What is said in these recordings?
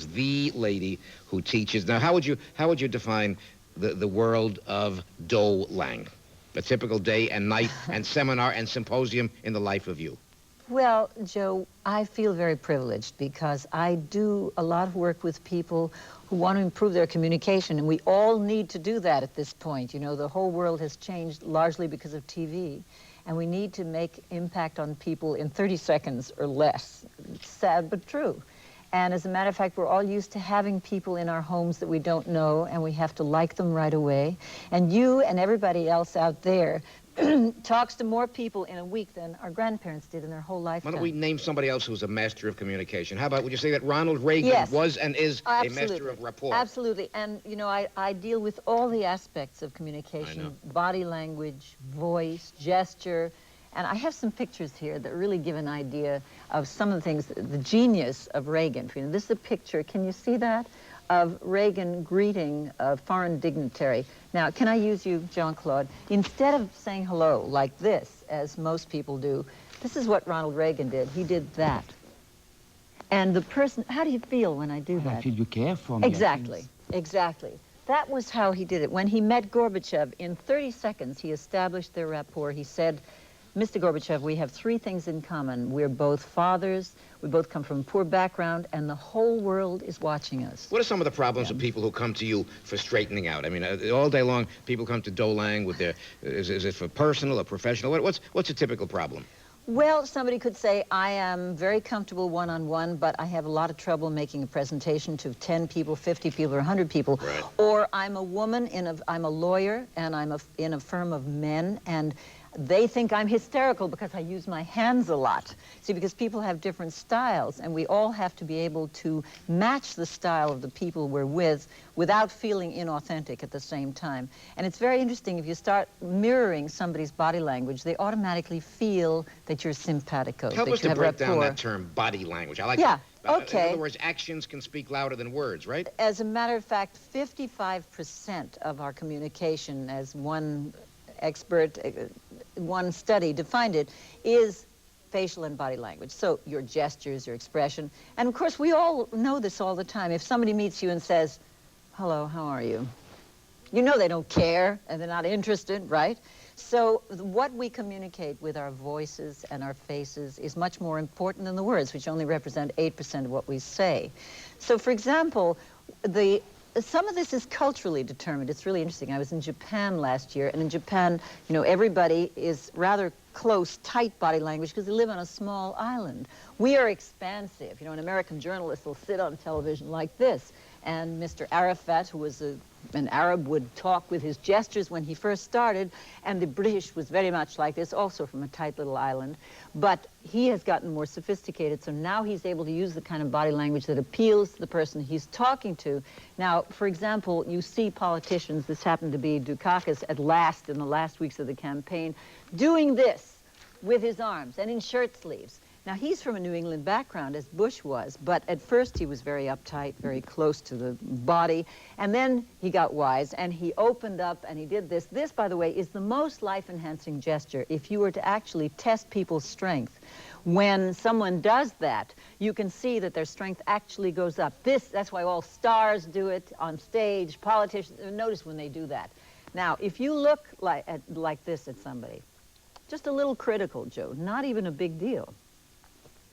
is the lady who teaches. Now, how would you define the world of Do Lang? A typical day and night and seminar and symposium in the life of you. Well, Joe, I feel very privileged because I do a lot of work with people who want to improve their communication, and we all need to do that at this point. You know, the whole world has changed largely because of TV, and we need to make impact on people in 30 seconds or less. It's sad but true. And as a matter of fact, we're all used to having people in our homes that we don't know, and we have to like them right away. And you and everybody else out there talks to more people in a week than our grandparents did in their whole lifetime. Why don't we name somebody else who's a master of communication? How about, would you say that Ronald Reagan was and is a master of rapport? Absolutely. And, you know, I deal with all the aspects of communication, body language, voice, gesture. And I have some pictures here that really give an idea of some of the things, the genius of Reagan. This is a picture, can you see that? Of Reagan greeting a foreign dignitary. Now, can I use you, Jean-Claude? Instead of saying hello like this, as most people do, this is what Ronald Reagan did. He did that. And the person, how do you feel when I do that? I feel you care for me. Exactly, exactly. That was how he did it. When he met Gorbachev, in 30 seconds, he established their rapport. He said, Mr. Gorbachev, we have three things in common. We're both fathers, we both come from a poor background, and the whole world is watching us. What are some of the problems of people who come to you for straightening out? I mean, all day long, people come to Do Lang with their, is it for personal or professional? What's a typical problem? Well, somebody could say, I am very comfortable one-on-one, but I have a lot of trouble making a presentation to 10 people, 50 people, or 100 people. Right. Or I'm a woman, I'm a lawyer, and I'm in a firm of men, and they think I'm hysterical because I use my hands a lot. See, because people have different styles, and we all have to be able to match the style of the people we're with without feeling inauthentic at the same time. And it's very interesting, if you start mirroring somebody's body language, they automatically feel that you're simpatico. Help us to break down that term, body language. I like that. In other words, actions can speak louder than words, right? As a matter of fact, 55% of our communication, as one expert, one study defined it, is facial and body language. So your gestures, your expression. And of course, we all know this all the time. If somebody meets you and says, hello, how are you? You know they don't care and they're not interested, right? So what we communicate with our voices and our faces is much more important than the words, which only represent 8% of what we say. So for example, some of this is culturally determined. It's really interesting. I was in Japan last year, and in Japan, you know, everybody is rather close, tight body language because they live on a small island. We are expansive. You know, an American journalist will sit on television like this, and Mr. Arafat, who was an Arab, would talk with his gestures when he first started, and the British was very much like this, also from a tight little island. But he has gotten more sophisticated, so now he's able to use the kind of body language that appeals to the person he's talking to. Now, for example, you see politicians, this happened to be Dukakis at last, in the last weeks of the campaign, doing this with his arms and in shirt sleeves. Now, he's from a New England background, as Bush was, but at first he was very uptight, very close to the body, and then he got wise, and he opened up, and he did this. This, by the way, is the most life-enhancing gesture. If you were to actually test people's strength, when someone does that, you can see that their strength actually goes up. That's why all stars do it on stage, politicians. Notice when they do that. Now, if you look like this at somebody, just a little critical, Joe, not even a big deal,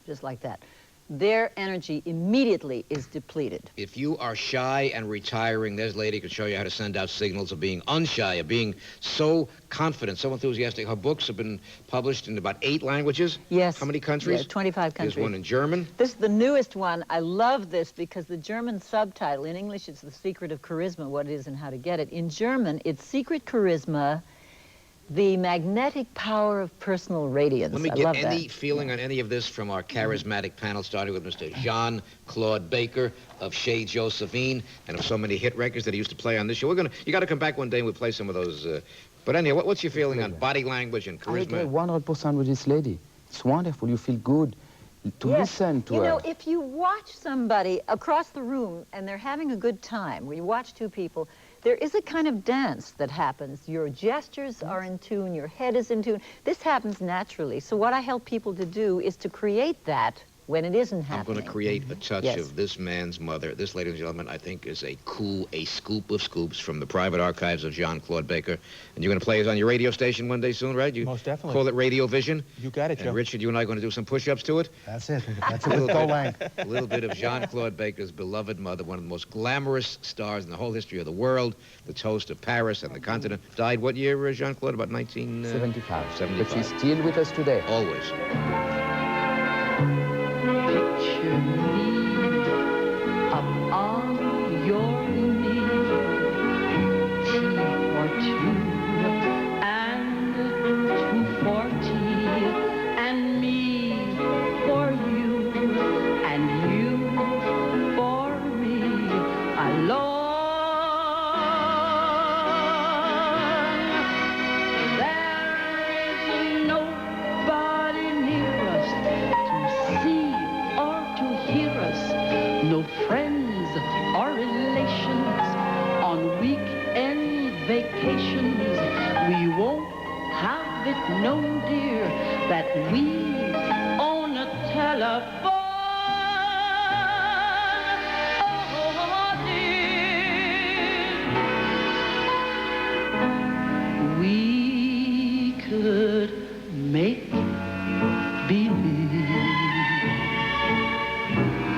just like that, their energy immediately is depleted. If you are shy and retiring, there's a lady who can show you how to send out signals of being unshy, of being so confident, so enthusiastic. Her books have been published in about 8 languages. Yes. How many countries? Yeah, 25 countries. There's one in German. This is the newest one. I love this because the German subtitle, in English it's The Secret of Charisma, what it is and how to get it. In German, it's Secret Charisma, the magnetic power of personal radiance. Let me get any feeling on any of this from our charismatic panel, starting with Mr. Jean-Claude Baker of Chez Josephine and of so many hit records that he used to play on this show. You got to come back one day and we'll play some of those. But anyway, what's your feeling on body language and charisma? I agree 100% with this lady. It's wonderful. You feel good to listen to her. You know, if you watch somebody across the room and they're having a good time, where you watch two people, there is a kind of dance that happens. Your gestures are in tune, your head is in tune. This happens naturally. So what I help people to do is to create that when it isn't I'm happening. going to create a touch Yes. of this man's mother. This, ladies and gentlemen, I think is a scoop of scoops from the private archives of Jean-Claude Baker. And you're going to play it on your radio station one day soon, right? You Most definitely. call it Radio Vision. You got it, Joe. And Richard, you and I are going to do some push-ups to it. That's it. That's it with Doe Lang. A little bit of Jean-Claude Baker's beloved mother, one of the most glamorous stars in the whole history of the world, the toast of Paris and the continent. Died what year, Jean-Claude? About 75. 75. But she's still with us today. Always. Picture me up on your knee, tea for two and 240, and me for you, and you for me alone. There is nobody near us to see or to hear us, no friends or relations on weekend vacations. We won't have it known, dear, that we own a telephone. Oh, dear, we could make believe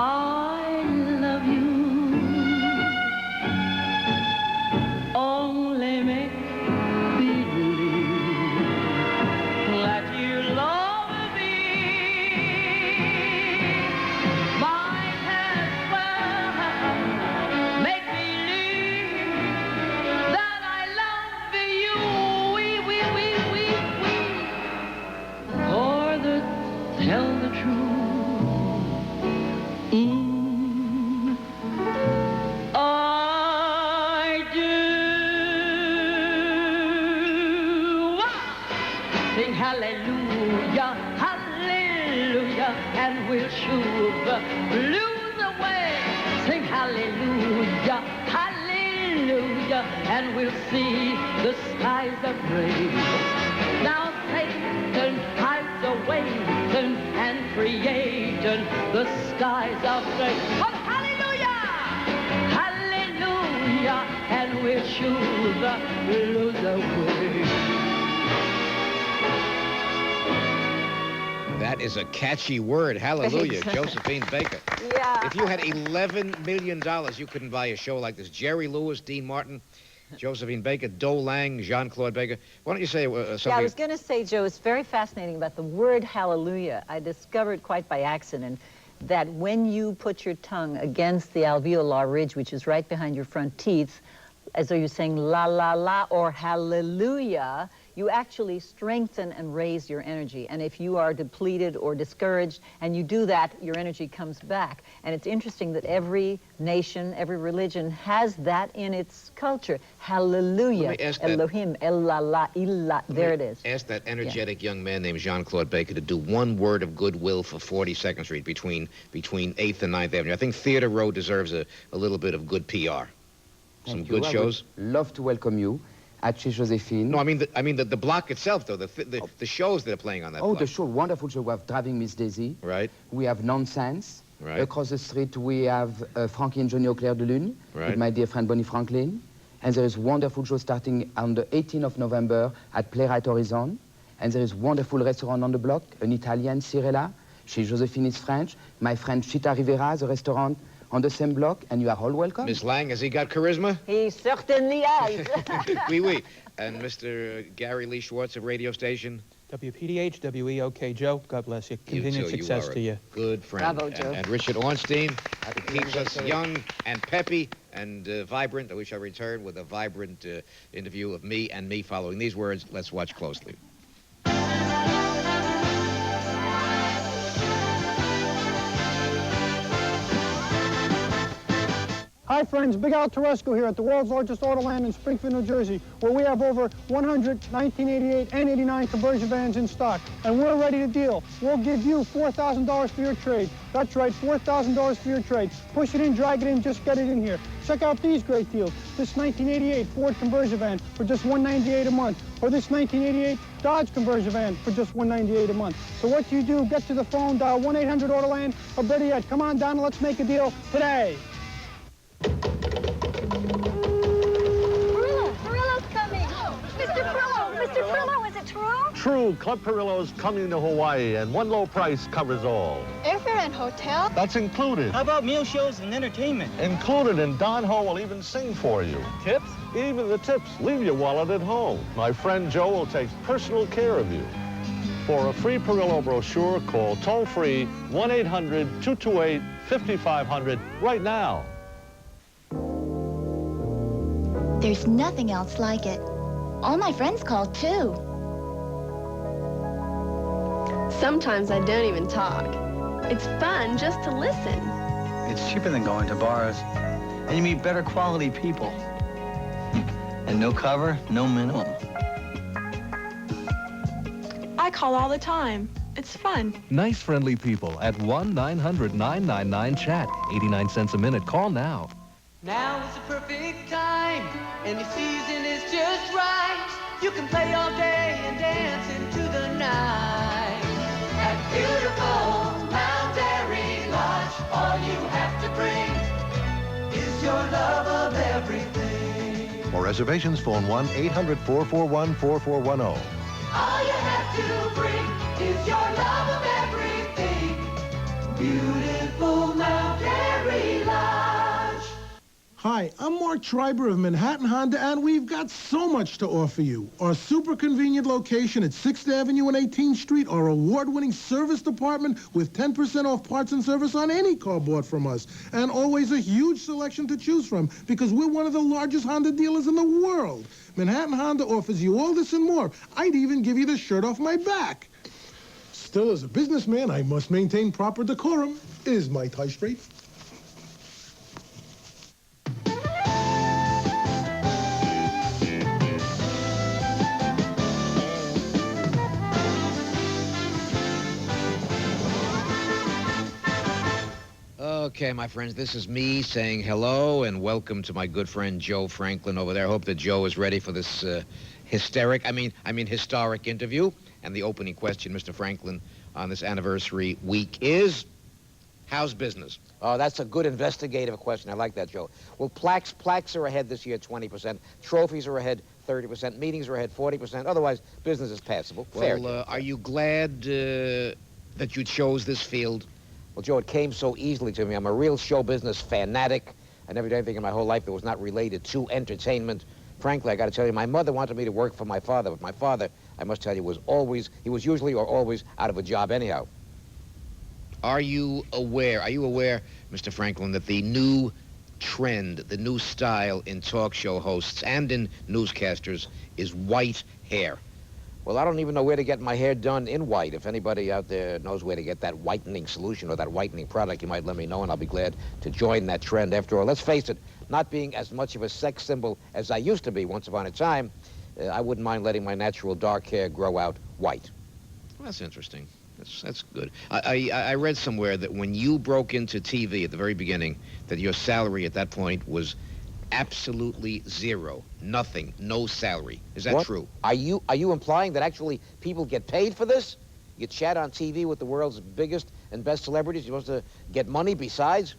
I love you. Only make believe that you love me. Might as well make believe that I love you. We. For the tell the truth. I do. Sing hallelujah, hallelujah, and we'll shoo the blues away. Sing hallelujah, hallelujah, and we'll see the skies of gray. Now Satan hides away and creating the skies of gray. Oh, hallelujah! Hallelujah! And we'll shoo the blues away. That is a catchy word. Hallelujah, Josephine Baker. Yeah. If you had $11 million, you couldn't buy a show like this. Jerry Lewis, Dean Martin, Josephine Baker, Doe Lang, Jean-Claude Baker. Why don't you say something? Yeah, I was going to say, Joe, it's very fascinating about the word hallelujah. I discovered quite by accident that when you put your tongue against the alveolar ridge, which is right behind your front teeth, as though you're saying la, la, la, or hallelujah, you actually strengthen and raise your energy. And if you are depleted or discouraged, and you do that, your energy comes back. And it's interesting that every nation, every religion has that in its culture. Hallelujah. Let me ask that. Elohim, El-la-la, Illa. There it is. Ask that energetic young man named Jean-Claude Baker to do one word of goodwill for 42nd Street between 8th and 9th Avenue. I think Theater Row deserves a little bit of good PR. Some Thank good you. shows. I would love to welcome you at chez Josephine. No, I mean the block itself, though, the shows that are playing on that Oh, block. the show, wonderful show. We have Driving Miss Daisy. Right, We have Nonsense. right. Across the street, we have Frankie and Johnny Au Clair de Lune Right. with my dear friend Bonnie Franklin. And there is wonderful show starting on the 18th of November at Playwright Horizon. And there is wonderful restaurant on the block, an Italian, Cirella. Chez Josephine is French. My friend Chita Rivera, the restaurant on the same block, and you are all welcome. Miss Lang, has he got charisma? He certainly has. Oui, oui. And Mr. Gary Lee Schwartz of radio station. WPDH, WEOK, Joe, God bless you. Continued too, success are to you. a good friend. Bravo, Joe. And Richard Ornstein, who keeps us young and peppy and vibrant. We shall return with a vibrant interview of me and me following these words. Let's watch closely. Hi friends, Big Al Teresco here at the world's largest auto land in Springfield, New Jersey, where we have over 100 1988 and 89 conversion vans in stock, and we're ready to deal. We'll give you $4,000 for your trade. That's right, $4,000 for your trade. Push it in, drag it in, just get it in here. Check out these great deals. This 1988 Ford conversion van for just $198 a month, or this 1988 Dodge conversion van for just $198 a month. So what do? Get to the phone, dial 1-800-AUTOLAND, or better yet, come on down and let's make a deal today. Perillo's coming. Mr. Perillo, is it true? True, Club Perillo's coming to Hawaii, and one low price covers all. Airfare and hotel? That's included. How about meal shows and entertainment? Included, and Don Ho will even sing for you. Tips? Even the tips. Leave your wallet at home. My friend Joe will take personal care of you. For a free Perillo brochure, call toll-free 1-800-228-5500 right now. There's nothing else like it. All my friends call, too. Sometimes I don't even talk. It's fun just to listen. It's cheaper than going to bars, and you meet better quality people. And no cover, no minimum. I call all the time. It's fun. Nice, friendly people at 1-900-999-CHAT. 89 cents a minute. Call now. Now is the perfect time. Any season is just right. You can play all day and dance into the night. At beautiful Mount Airy Lodge, all you have to bring is your love of everything. For reservations, phone 1-800-441-4410. All you have to bring is your love of everything. Beautiful Mount Airy Lodge. Hi, I'm Mark Schreiber of Manhattan Honda, and we've got so much to offer you. Our super convenient location at 6th Avenue and 18th Street, our award-winning service department with 10% off parts and service on any car bought from us, and always a huge selection to choose from because we're one of the largest Honda dealers in the world. Manhattan Honda offers you all this and more. I'd even give you the shirt off my back. Still, as a businessman, I must maintain proper decorum. Is my tie straight? Okay, my friends, this is me saying hello and welcome to my good friend Joe Franklin over there. I hope that Joe is ready for this historic interview. And the opening question, Mr. Franklin, on this anniversary week is, how's business? Oh, that's a good investigative question. I like that, Joe. Well, plaques are ahead this year 20%. Trophies are ahead 30%. Meetings are ahead 40%. Otherwise, business is passable. Well, are you glad that you chose this field? Well, Joe, it came so easily to me. I'm a real show business fanatic. I never did anything in my whole life that was not related to entertainment. Frankly, I got to tell you, my mother wanted me to work for my father, but my father, I must tell you, was usually or always out of a job anyhow. Are you aware, Mr. Franklin, that the new trend, the new style in talk show hosts and in newscasters is white hair? Well, I don't even know where to get my hair done in white. If anybody out there knows where to get that whitening solution or that whitening product, you might let me know, and I'll be glad to join that trend. After all, let's face it, not being as much of a sex symbol as I used to be once upon a time, I wouldn't mind letting my natural dark hair grow out white. Well, that's interesting. That's good. I read somewhere that when you broke into TV at the very beginning, that your salary at that point was absolutely zero. Nothing. No salary. Is that true? Are you implying that actually people get paid for this? You chat on TV with the world's biggest and best celebrities. You're supposed to get money besides?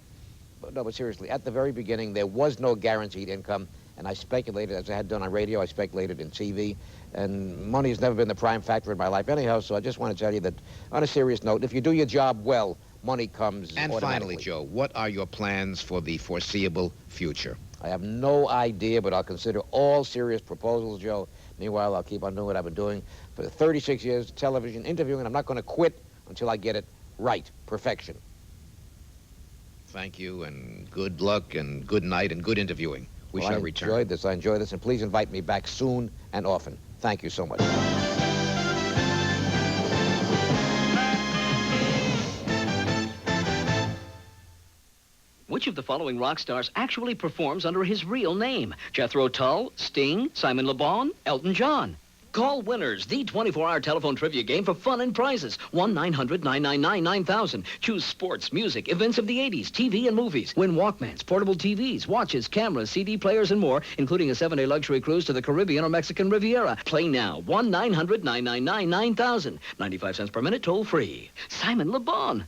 No, but seriously, at the very beginning, there was no guaranteed income. And I speculated, as I had done on radio, I speculated in TV. And money has never been the prime factor in my life anyhow. So I just want to tell you that, on a serious note, if you do your job well, money comes And finally, Joe, what are your plans for the foreseeable future? I have no idea, but I'll consider all serious proposals, Joe. Meanwhile, I'll keep on doing what I've been doing for 36 years, television, interviewing, and I'm not going to quit until I get it right. Perfection. Thank you, and good luck, and good night, and good interviewing. We shall return. I enjoyed this, and please invite me back soon and often. Thank you so much. Which of the following rock stars actually performs under his real name? Jethro Tull, Sting, Simon Le Bon, Elton John? Call Winners, the 24-hour telephone trivia game for fun and prizes. 1-900-999-9000. Choose sports, music, events of the 80s, TV and movies. Win Walkmans, portable TVs, watches, cameras, CD players, and more, including a 7-day luxury cruise to the Caribbean or Mexican Riviera. Play now. 1-900-999-9000. 95 cents per minute, toll free. Simon Le Bon.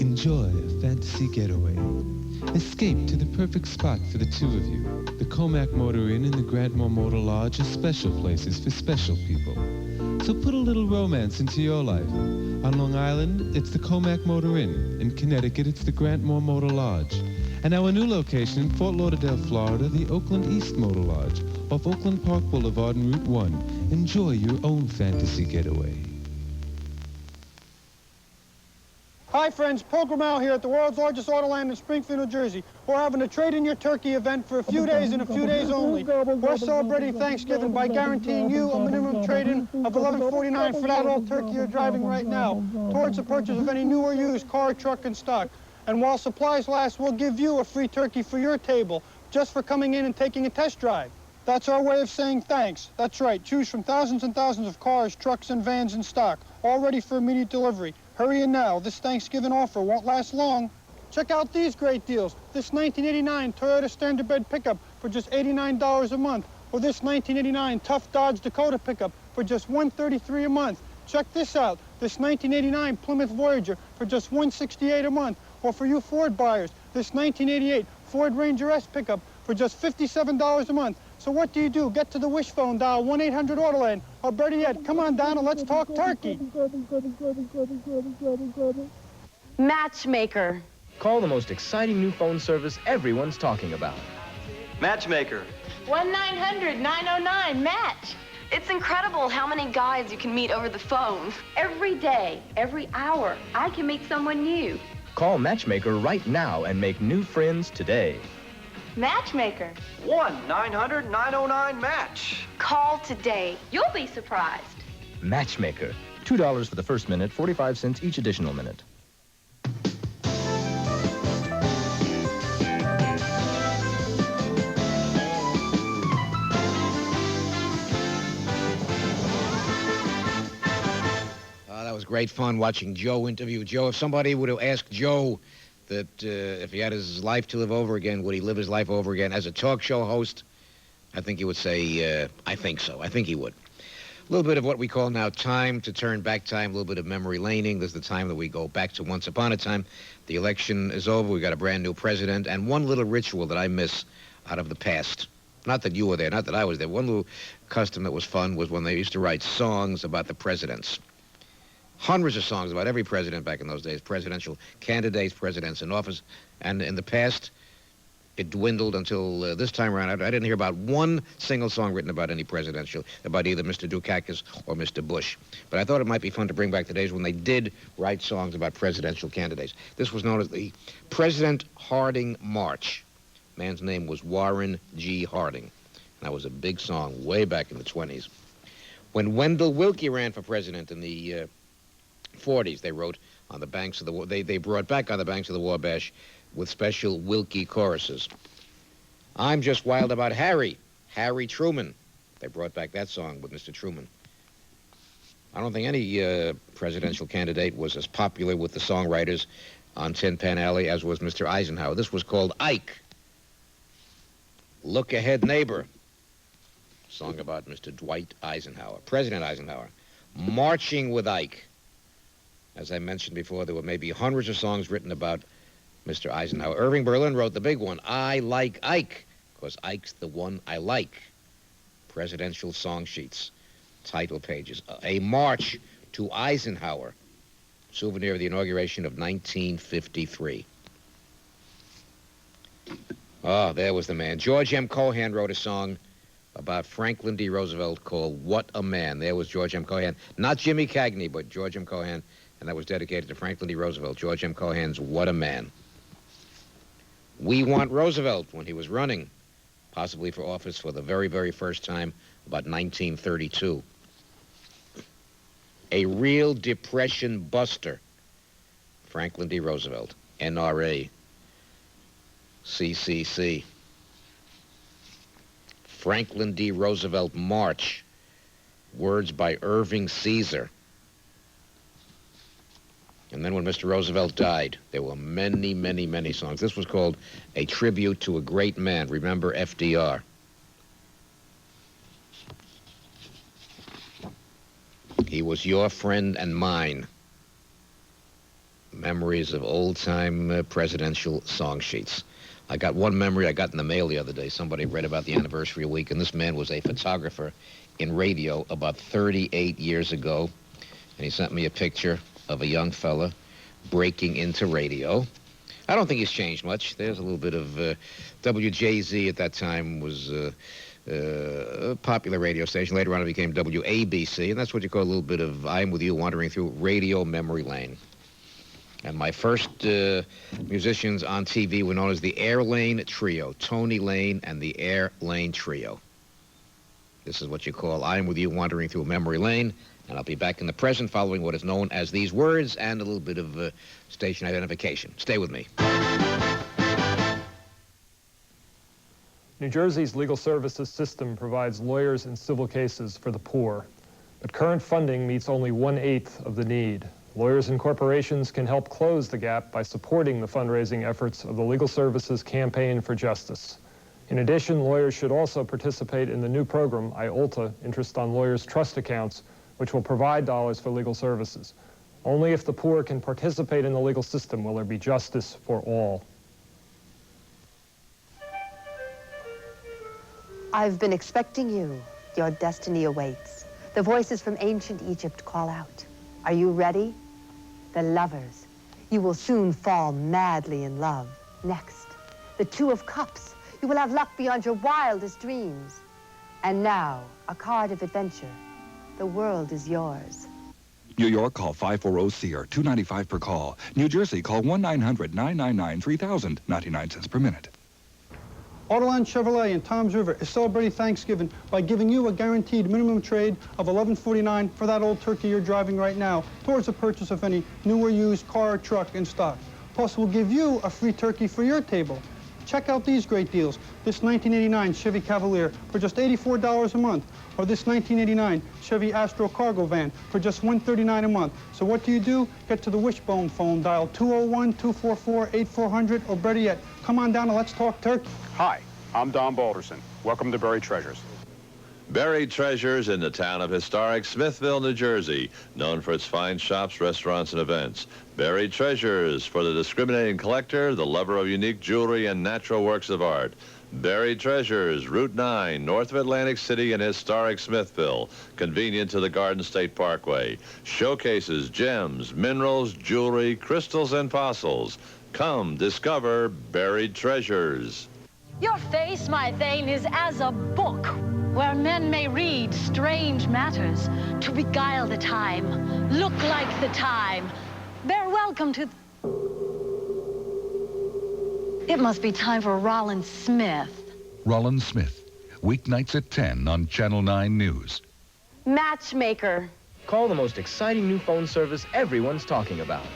Enjoy a fantasy getaway. Escape to the perfect spot for the two of you. The Comac Motor Inn and the Grantmore Motor Lodge are special places for special people. So put a little romance into your life. On Long Island, it's the Comac Motor Inn. In Connecticut, it's the Grantmore Motor Lodge. And our new location in Fort Lauderdale, Florida, the Oakland East Motor Lodge, off Oakland Park Boulevard and Route 1. Enjoy your own fantasy getaway. Hi friends, Paul Grimal here at the world's largest Autoland in Springfield, New Jersey. We're having a Trade in Your Turkey event for a few days and a few days only. We're celebrating Thanksgiving by guaranteeing you a minimum trade-in of $11.49 for that old turkey you're driving right now, towards the purchase of any new or used car, truck, and stock. And while supplies last, we'll give you a free turkey for your table, just for coming in and taking a test drive. That's our way of saying thanks. That's right, choose from thousands and thousands of cars, trucks, and vans in stock, all ready for immediate delivery. Hurry in now. This Thanksgiving offer won't last long. Check out these great deals. This 1989 Toyota Standard Bed pickup for just $89 a month. Or this 1989 Tough Dodge Dakota pickup for just $133 a month. Check this out. This 1989 Plymouth Voyager for just $168 a month. Or for you Ford buyers, this 1988 Ford Ranger S pickup for just $57 a month. So what do? Get to the wish phone, dial 1-800-AUTOLAND. Or better yet, come on down and let's talk turkey. Matchmaker. Call the most exciting new phone service everyone's talking about. Matchmaker. 1-900-909-MATCH. It's incredible how many guys you can meet over the phone. Every day, every hour, I can meet someone new. Call Matchmaker right now and make new friends today. Matchmaker. 1-900-909-MATCH. Call today. You'll be surprised. Matchmaker. $2 for the first minute, 45 cents each additional minute. That was great fun watching Joe interview Joe. If somebody would have asked Joe that if he had his life to live over again, would he live his life over again as a talk show host? I think he would say, I think so. I think he would. A little bit of what we call now time to turn back time, a little bit of memory laning. This is the time that we go back to once upon a time. The election is over. We got a brand new president. And one little ritual that I miss out of the past. Not that you were there, not that I was there. One little custom that was fun was when they used to write songs about the presidents. Hundreds of songs about every president back in those days, presidential candidates, presidents in office. And in the past, it dwindled until this time around. I didn't hear about one single song written about any presidential, about either Mr. Dukakis or Mr. Bush. But I thought it might be fun to bring back the days when they did write songs about presidential candidates. This was known as the President Harding March. Man's name was Warren G. Harding. And that was a big song way back in the 20s. When Wendell Willkie ran for president in the 40s, they wrote on the banks of the they brought back On the Banks of the Wabash with special Willkie choruses. I'm Just Wild About Harry Truman. They brought back that song with Mr. Truman. I don't think any presidential candidate was as popular with the songwriters on Tin Pan Alley as was Mr. Eisenhower. This was called Ike. Look Ahead Neighbor. Song about Mr. Dwight Eisenhower, President Eisenhower. Marching with Ike. As I mentioned before, there were maybe hundreds of songs written about Mr. Eisenhower. Irving Berlin wrote the big one, I Like Ike, because Ike's the one I like. Presidential song sheets, title pages. A March to Eisenhower, souvenir of the inauguration of 1953. Oh, there was the man. George M. Cohan wrote a song about Franklin D. Roosevelt called What a Man. There was George M. Cohan. Not Jimmy Cagney, but George M. Cohan. And that was dedicated to Franklin D. Roosevelt, George M. Cohan's What a Man. We Want Roosevelt when he was running, possibly for office for the very, very first time, about 1932. A real depression buster, Franklin D. Roosevelt, NRA, CCC. Franklin D. Roosevelt March. Words by Irving Caesar. And then when Mr. Roosevelt died, there were many, many, many songs. This was called A Tribute to a Great Man. Remember FDR. He was your friend and mine. Memories of old-time presidential song sheets. I got one memory I got in the mail the other day. Somebody read about the anniversary week, and this man was a photographer in radio about 38 years ago. And he sent me a picture of a young fella breaking into radio. I don't think he's changed much. There's a little bit of WJZ at that time was a popular radio station. Later on it became WABC, and that's what you call a little bit of I'm with you wandering through radio memory lane. And my first musicians on TV were known as the Air Lane Trio, Tony Lane and the Air Lane Trio. This is what you call I'm with you wandering through memory lane. And I'll be back in the present following what is known as these words and a little bit of station identification. Stay with me. New Jersey's legal services system provides lawyers in civil cases for the poor, but current funding meets only 1/8 of the need. Lawyers and corporations can help close the gap by supporting the fundraising efforts of the Legal Services Campaign for Justice. In addition, lawyers should also participate in the new program, IOLTA, Interest on Lawyers' Trust Accounts, which will provide dollars for legal services. Only if the poor can participate in the legal system will there be justice for all. I've been expecting you. Your destiny awaits. The voices from ancient Egypt call out. Are you ready? The lovers. You will soon fall madly in love. Next, the Two of Cups. You will have luck beyond your wildest dreams. And now, a card of adventure. The world is yours. New York, call 540-SEER, $2.95 per call. New Jersey, call 1-900-999-3000, 99 cents per minute. Autoland Chevrolet in Toms River is celebrating Thanksgiving by giving you a guaranteed minimum trade of $11.49 for that old turkey you're driving right now towards the purchase of any new or used car or truck in stock. Plus, we'll give you a free turkey for your table. Check out these great deals. This 1989 Chevy Cavalier for just $84 a month, or this 1989 Chevy Astro cargo van for just $139 a month. So what do? Get to the Wishbone phone, dial 201-244-8400, or better yet, come on down and let's talk turkey. Hi, I'm Don Balderson. Welcome to Buried Treasures. Buried Treasures in the town of historic Smithville, New Jersey, known for its fine shops, restaurants, and events. Buried Treasures for the discriminating collector, the lover of unique jewelry and natural works of art. Buried Treasures, Route 9, north of Atlantic City in historic Smithville, convenient to the Garden State Parkway. Showcases gems, minerals, jewelry, crystals, and fossils. Come discover Buried Treasures. Your face, my Thane, is as a book, where men may read strange matters to beguile the time, look like the time. Bear welcome to... It must be time for Rollins Smith. Rollins Smith, weeknights at 10 on Channel 9 News. Matchmaker. Call the most exciting new phone service everyone's talking about.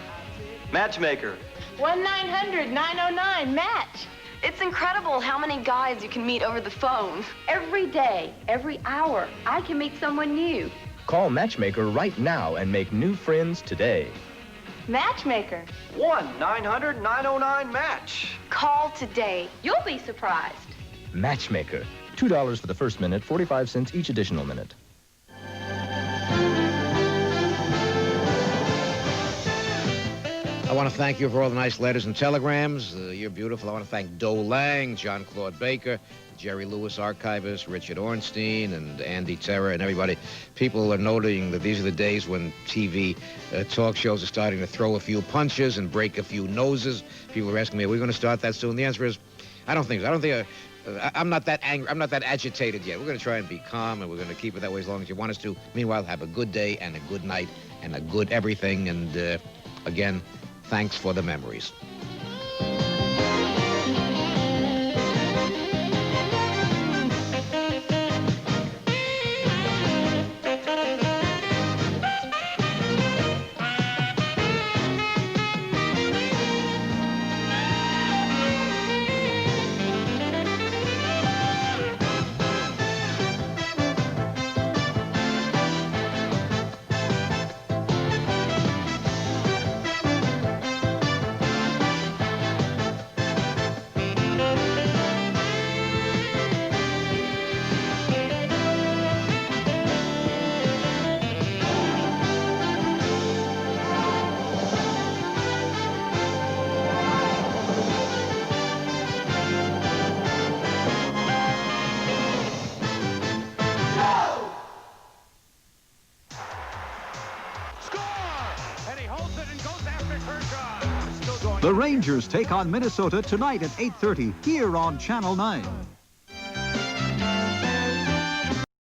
Matchmaker. 1-900-909-MATCH. It's incredible how many guys you can meet over the phone. Every day, every hour, I can meet someone new. Call Matchmaker right now and make new friends today. Matchmaker. 1-900-909-MATCH. Call today. You'll be surprised. Matchmaker. $2 for the first minute, 45 cents each additional minute. I want to thank you for all the nice letters and telegrams. You're beautiful. I want to thank Doe Lang, John Claude Baker, Jerry Lewis, archivist, Richard Ornstein, and Andy Terra, and everybody. People are noting that these are the days when TV talk shows are starting to throw a few punches and break a few noses. People are asking me, are we going to start that soon? The answer is, I don't think so. I don't think... I'm not that angry. I'm not that agitated yet. We're going to try and be calm, and we're going to keep it that way as long as you want us to. Meanwhile, have a good day and a good night and a good everything. And again, thanks for the memories. The Rangers take on Minnesota tonight at 8:30 here on Channel 9.